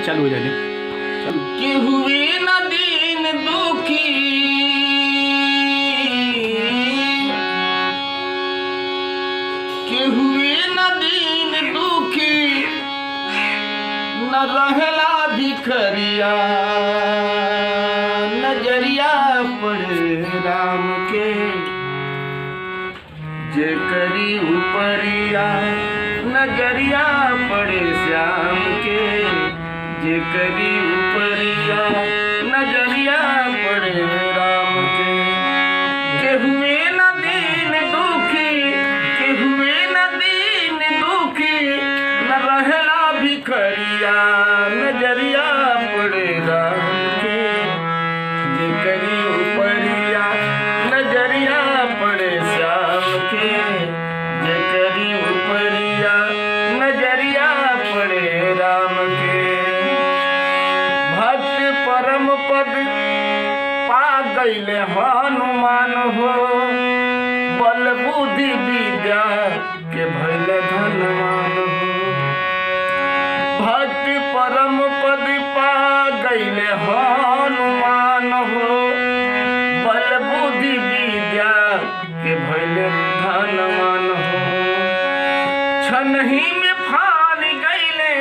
चालू हो जाए। कि हुई न दीन दुखी, कि हुई न दीन दुखी, न रहला भिखरिया, नजरिया पड़े राम के, जे करी उपरिया, नजरिया पड़े श्याम के, जे करी उपरिया, नजरिया पड़े राम के हुए न दीन दुखी, के हुए न दीन दुखी, न रहला भिखरिया, नजरिया पड़े राम के, जे करी उपरिया, नजरिया पड़े श्याम के, जे करी उपरिया, नजरिया पड़े राम के। भक्त परम पद पा गईले हनुमान हो, बल बुद्धि विद्या के भैले धनवान हो। भक्त परम पद पा गईले हनुमान हो, बल बुद्धि विद्या के भैले धनवान हो। छनही में फान गईले,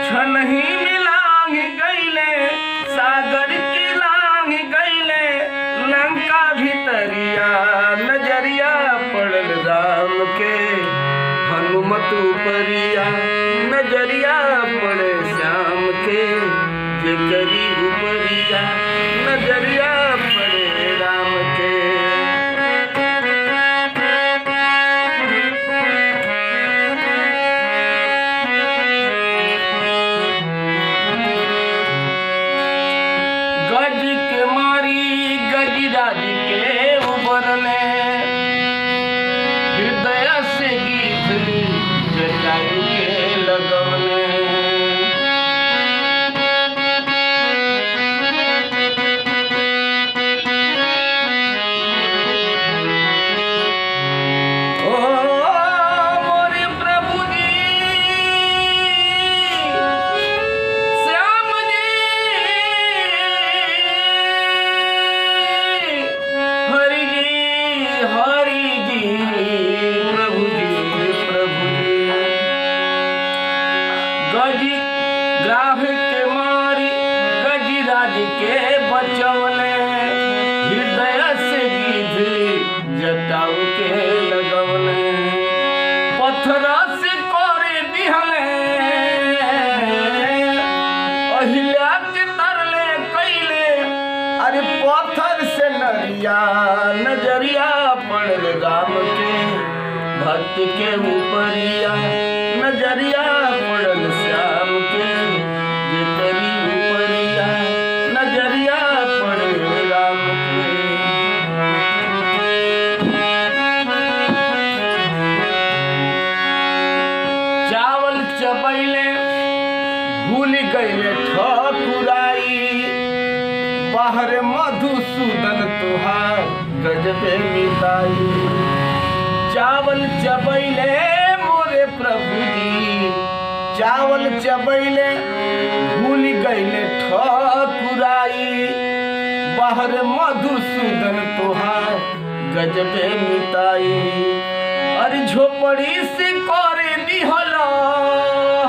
छनही में लांग गईले, सागर की लांग गईले, लंका भितरिया, नजरिया पड़ल राम के, हनुमत उपरिया, नजरिया पड़े श्याम के, जे करी उपरिया, नजरिया पड़े राम के। गज के मारी गजराज के उबरले, हृदय से गीत जटायु के लगवले। ओ मोरे प्रभु जी, श्याम जी, हरि जी, प्रभु जी, प्रभु जी। गज ग्राह के मारी गजराज के बचवले, हृदय से गीत जटाऊ के लगवले। पत्थर से कोरे दिहले, अहिल्या के तरले कैले, अरे पत्थर से नरिया, नजरिया पड़ल राम के, भक्त के उपरिया, नजरिया पड़ल श्याम के, जे करी उपरिया, नजरिया पड़े राम के। चावल चबैले भूल गईले ठकुराई, बाहर मधुसूदन तुहार गजबे मिताई। चावल चबैले मोरे प्रभु जी, चावल चबैले भूल गईले ठकुराई, बाहर मधुसूदन तुहार गजबे मिताई। अरे झोपड़ी से करे दिहला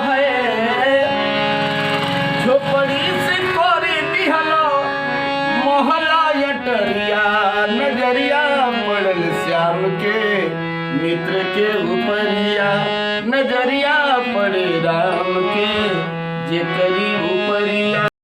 है, झोपड़ी से करे दिहला, मोहला अटरिया, नजरिया पड़ल श्याम के, मित्र के उपरिया, नजरिया पड़े राम के, जे करी उपरिया,